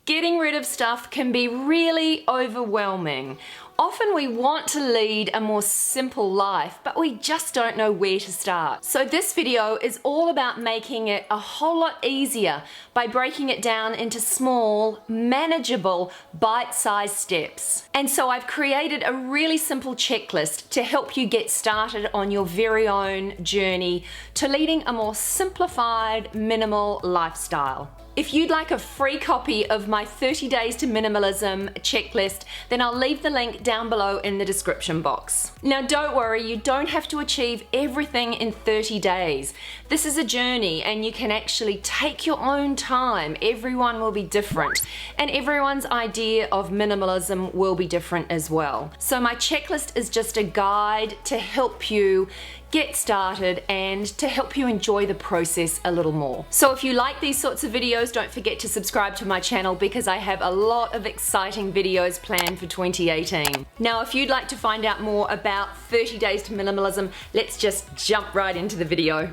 Getting rid of stuff can be really overwhelming. Often we want to lead a more simple life, but we just don't know where to start. So this video is all about making it a whole lot easier by breaking it down into small, manageable, bite-sized steps. And so I've created a really simple checklist to help you get started on your very own journey to leading a more simplified, minimal lifestyle. If you'd like a free copy of my 30 Days to Minimalism checklist, then I'll leave the link down below in the description box. Now don't worry, you don't have to achieve everything in 30 days. This is a journey and you can actually take your own time. Everyone will be different and everyone's idea of minimalism will be different as well. So my checklist is just a guide to help you get started and to help you enjoy the process a little more. So if you like these sorts of videos, don't forget to subscribe to my channel because I have a lot of exciting videos planned for 2018. Now, if you'd like to find out more about 30 Days to Minimalism, let's just jump right into the video.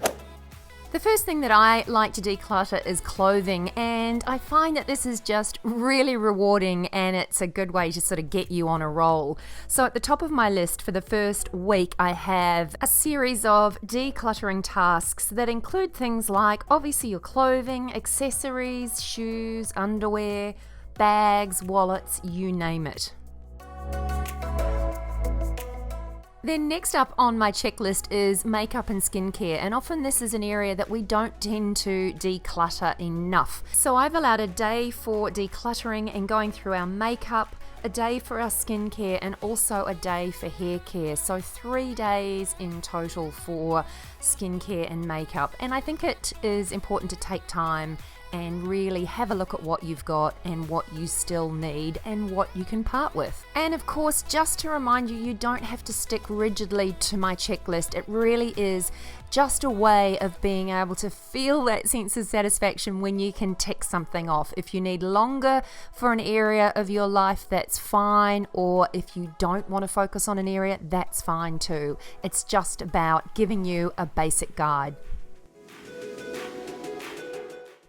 The first thing that I like to declutter is clothing, and I find that this is just really rewarding and it's a good way to sort of get you on a roll. So at the top of my list for the first week, I have a series of decluttering tasks that include things like obviously your clothing, accessories, shoes, underwear, bags, wallets, you name it. Then next up on my checklist is makeup and skincare, and often this is an area that we don't tend to declutter enough. So I've allowed a day for decluttering and going through our makeup, a day for our skincare, and also a day for hair care. So 3 days in total for skincare and makeup. And I think it is important to take time and really have a look at what you've got and what you still need and what you can part with. And of course, just to remind you, you don't have to stick rigidly to my checklist. It really is just a way of being able to feel that sense of satisfaction when you can tick something off. If you need longer for an area of your life, that's fine. Or if you don't want to focus on an area, that's fine too. It's just about giving you a basic guide.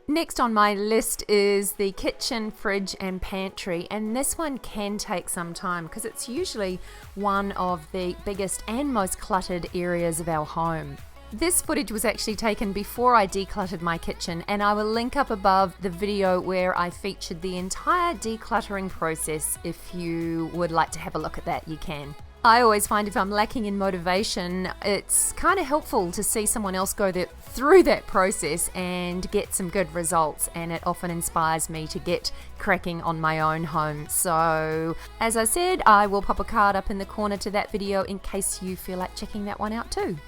Next on my list is the kitchen, fridge and pantry, and this one can take some time because it's usually one of the biggest and most cluttered areas of our home. This footage was actually taken before I decluttered my kitchen, and I will link up above the video where I featured the entire decluttering process. If you would like to have a look at that, you can. I always find if I'm lacking in motivation, it's kind of helpful to see someone else go through that process and get some good results, and it often inspires me to get cracking on my own home. So, as I said, I will pop a card up in the corner to that video in case you feel like checking that one out too.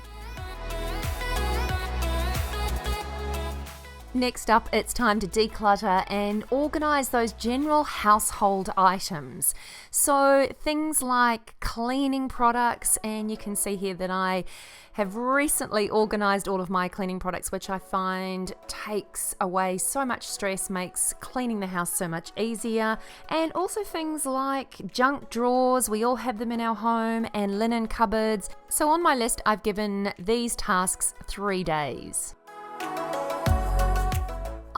Next up, it's time to declutter and organize those general household items. So things like cleaning products, and you can see here that I have recently organized all of my cleaning products, which I find takes away so much stress, makes cleaning the house so much easier. And also things like junk drawers, we all have them in our home, and linen cupboards. So on my list, I've given these tasks 3 days.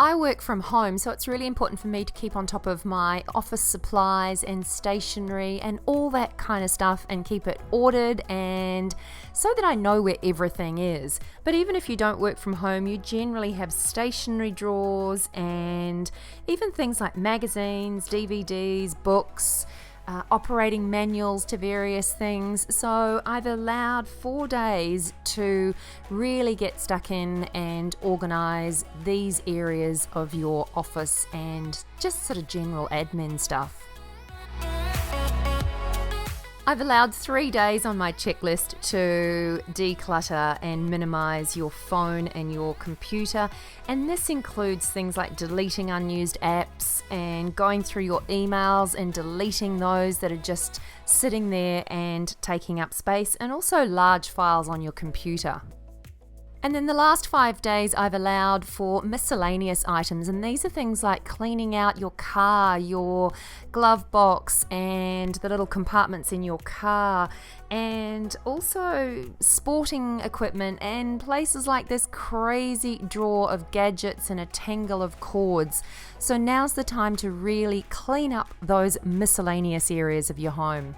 I work from home, so it's really important for me to keep on top of my office supplies and stationery and all that kind of stuff and keep it ordered and so that I know where everything is. But even if you don't work from home, you generally have stationery drawers and even things like magazines, DVDs, books, operating manuals to various things. So I've allowed 4 days to really get stuck in and organize these areas of your office and just sort of general admin stuff. I've allowed 3 days on my checklist to declutter and minimize your phone and your computer, and this includes things like deleting unused apps and going through your emails and deleting those that are just sitting there and taking up space, and also large files on your computer. And then the last 5 days I've allowed for miscellaneous items, and these are things like cleaning out your car, your glove box and the little compartments in your car, and also sporting equipment and places like this crazy drawer of gadgets and a tangle of cords. So now's the time to really clean up those miscellaneous areas of your home.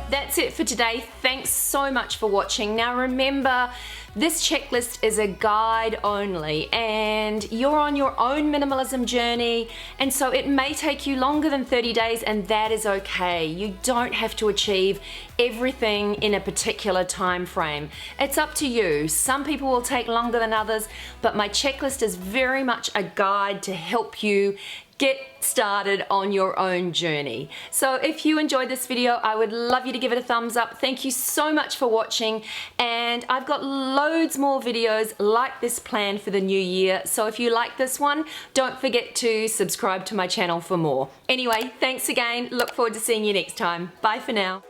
That's it for today. Thanks so much for watching. Now remember, this checklist is a guide only and you're on your own minimalism journey, and so it may take you longer than 30 days and that is okay. You don't have to achieve everything in a particular time frame. It's up to you. Some people will take longer than others, but my checklist is very much a guide to help you get started on your own journey. So if you enjoyed this video, I would love you to give it a thumbs up. Thank you so much for watching, and I've got loads more videos like this planned for the new year. So if you like this one, don't forget to subscribe to my channel for more. Anyway, thanks again. Look forward to seeing you next time. Bye for now.